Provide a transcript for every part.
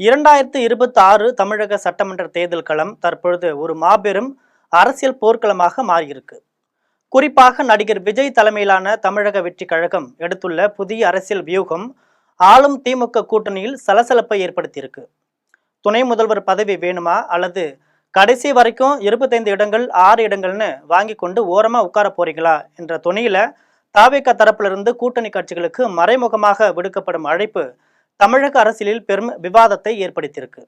2026 தமிழக சட்டமன்ற தேர்தல் களம் தற்பொழுது ஒரு மாபெரும் அரசியல் போர்க்களமாக மாறியிருக்கு. குறிப்பாக நடிகர் விஜய் தலைமையிலான தமிழக வெற்றி கழகம் எடுத்துள்ள புதிய அரசியல் வியூகம் ஆளும் திமுக கூட்டணியில் சலசலப்பை ஏற்படுத்தியிருக்கு. துணை முதல்வர் பதவி வேணுமா அல்லது கடைசி வரைக்கும் 25 இடங்கள் 6 இடங்கள்னு வாங்கி கொண்டு ஓரமா உட்கார போறீங்களா என்ற துணியில தாவேக தரப்பிலிருந்து கூட்டணி கட்சிகளுக்கு மறைமுகமாக விடுக்கப்படும் அழைப்பு தமிழக அரசியலில் பெரும் விவாதத்தை ஏற்படுத்தியிருக்கு.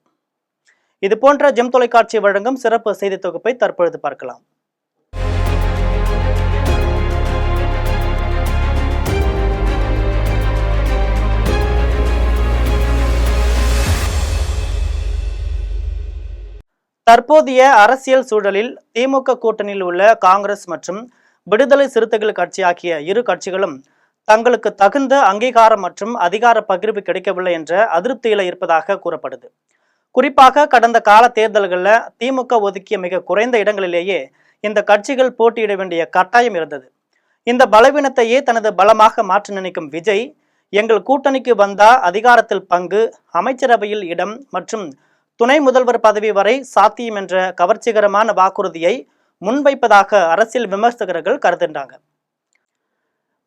இது போன்ற ஜெம் தொலைக்காட்சி வழங்கும் சிறப்பு செய்தி தொகுப்பை தற்பொழுது பார்க்கலாம். தற்போதைய அரசியல் சூழலில் திமுக கூட்டணியில் உள்ள காங்கிரஸ் மற்றும் விடுதலை சிறுத்தைகள் கட்சி ஆகிய இரு கட்சிகளும் தங்களுக்கு தகுந்த அங்கீகாரம் மற்றும் அதிகார பகிர்வு கிடைக்கவில்லை என்ற அதிருப்தியில இருப்பதாக கூறப்படுது. குறிப்பாக கடந்த கால தேர்தல்களில் திமுக ஒதுக்கிய மிக குறைந்த இடங்களிலேயே இந்த கட்சிகள் போட்டியிட வேண்டிய கட்டாயம் இருந்தது. இந்த பலவீனத்தையே தனது பலமாக மாற்ற நினைக்கும் விஜய், எங்கள் கூட்டணிக்கு வந்தா அதிகாரத்தில் பங்கு, அமைச்சரவையில் இடம் மற்றும் துணை முதல்வர் பதவி வரை சாத்தியம் என்ற கவர்ச்சிகரமான வாக்குறுதியை முன்வைப்பதாக அரசியல் விமர்சகர்கள் கருதுகின்றாங்க.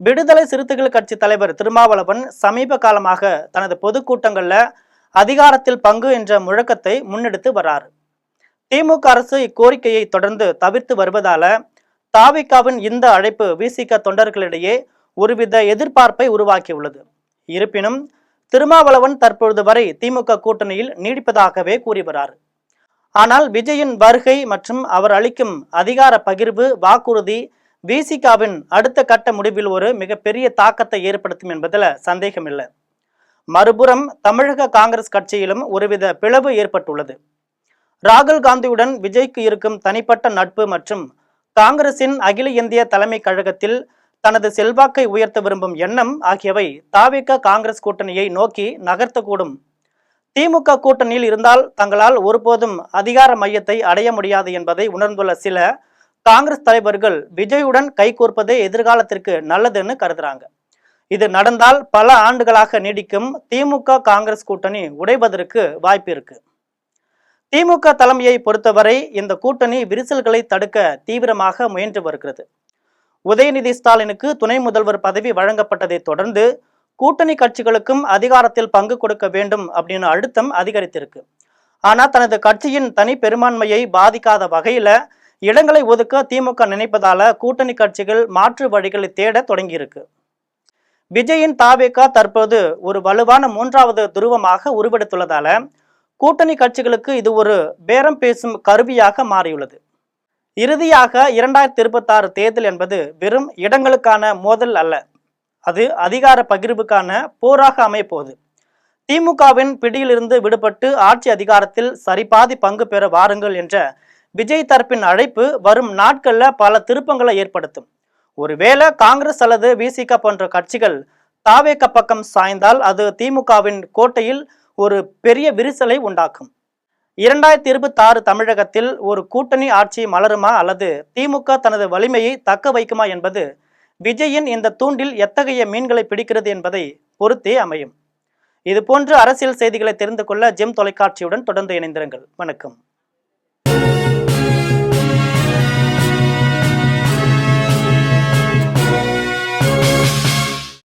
விடுதலை சிறுத்தைகள் கட்சி தலைவர் திருமாவளவன் சமீப காலமாக தனது பொதுக்கூட்டங்கள்ல அதிகாரத்தில் பங்கு என்ற முழக்கத்தை முன்னெடுத்து வராரு. திமுக அரசு இக்கோரிக்கையை தொடர்ந்து தவிர்த்து வருவதால தாவேகாவின் இந்த அழைப்பு விசிக தொண்டர்களிடையே ஒருவித எதிர்பார்ப்பை உருவாக்கியுள்ளது. இருப்பினும் திருமாவளவன் தற்பொழுது வரை திமுக கூட்டணியில் நீடிப்பதாகவே கூறி வராரு. ஆனால் விஜயின் வருகை மற்றும் அவர் அளிக்கும் அதிகார பகிர்வு வாக்குறுதி விசிகாவின் அடுத்த கட்ட முடிவில் ஒரு மிகப்பெரிய தாக்கத்தை ஏற்படுத்தும் என்பதில் சந்தேகமில்லை. மறுபுறம் தமிழக காங்கிரஸ் கட்சியிலும் ஒருவித பிளவு ஏற்பட்டுள்ளது. ராகுல் காந்தியுடன் விஜய்க்கு இருக்கும் தனிப்பட்ட நட்பு மற்றும் காங்கிரசின் அகில இந்திய தலைமை கழகத்தில் தனது செல்வாக்கை உயர்த்த விரும்பும் எண்ணம் ஆகியவை தாவேக காங்கிரஸ் கூட்டணியை நோக்கி நகர்த்தக்கூடும். திமுக கூட்டணியில் இருந்தால் தங்களால் ஒருபோதும் அதிகார மையத்தை அடைய முடியாது என்பதை உணர்ந்துள்ள சில காங்கிரஸ் தலைவர்கள் விஜயுடன் கைகோர்ப்பதே எதிர்காலத்திற்கு நல்லதுன்னு கருதுறாங்க. இது நடந்தால் பல ஆண்டுகளாக நீடிக்கும் திமுக காங்கிரஸ் கூட்டணி உடைவதற்கு வாய்ப்பு இருக்கு. திமுக தலைமையை பொறுத்தவரை இந்த கூட்டணி விரிசல்களை தடுக்க தீவிரமாக முயன்று வருகிறது. உதயநிதி ஸ்டாலினுக்கு துணை முதல்வர் பதவி வழங்கப்பட்டதை தொடர்ந்து கூட்டணி கட்சிகளுக்கும் அதிகாரத்தில் பங்கு கொடுக்க வேண்டும் அப்படின்னு அழுத்தம் அதிகரித்திருக்கு. ஆனால் தனது கட்சியின் தனி பெரும்பான்மையை பாதிக்காத வகையில இடங்களை ஒதுக்க திமுக நினைப்பதால கூட்டணி கட்சிகள் மாற்று வழிகளை தேட தொடங்கியிருக்கு. விஜயின் தாவேகா தற்போது ஒரு வலுவான 3வது துருவமாக உருவெடுத்துள்ளதால கூட்டணி கட்சிகளுக்கு இது ஒரு பேரம் பேசும் கருவியாக மாறியுள்ளது. இறுதியாக 2026 தேர்தல் என்பது வெறும் இடங்களுக்கான மோதல் அல்ல, அது அதிகார பகிர்வுக்கான போராக அமையப்போகுது. திமுகவின் பிடியிலிருந்து விடுபட்டு ஆட்சி அதிகாரத்தில் சரிபாதி பங்கு பெற வாருங்கள் என்ற விஜய் தரப்பின் அழைப்பு வரும் நாட்கள்ல பல திருப்பங்களை ஏற்படுத்தும். ஒருவேளை காங்கிரஸ் அல்லது விசிக போன்ற கட்சிகள் தாவேக பக்கம் சாய்ந்தால் அது திமுகவின் கோட்டையில் ஒரு பெரிய விரிசலை உண்டாக்கும். 2026 தமிழகத்தில் ஒரு கூட்டணி ஆட்சி மலருமா அல்லது திமுக தனது வலிமையை தக்க வைக்குமா என்பது விஜயின் இந்த தூண்டில் எத்தகைய மீன்களை பிடிக்கிறது என்பதை பொறுத்தே அமையும். இது போன்ற அரசியல் செய்திகளை தெரிந்து கொள்ள ஜெம் தொலைக்காட்சியுடன் தொடர்ந்து இணைந்திருங்கள். வணக்கம்.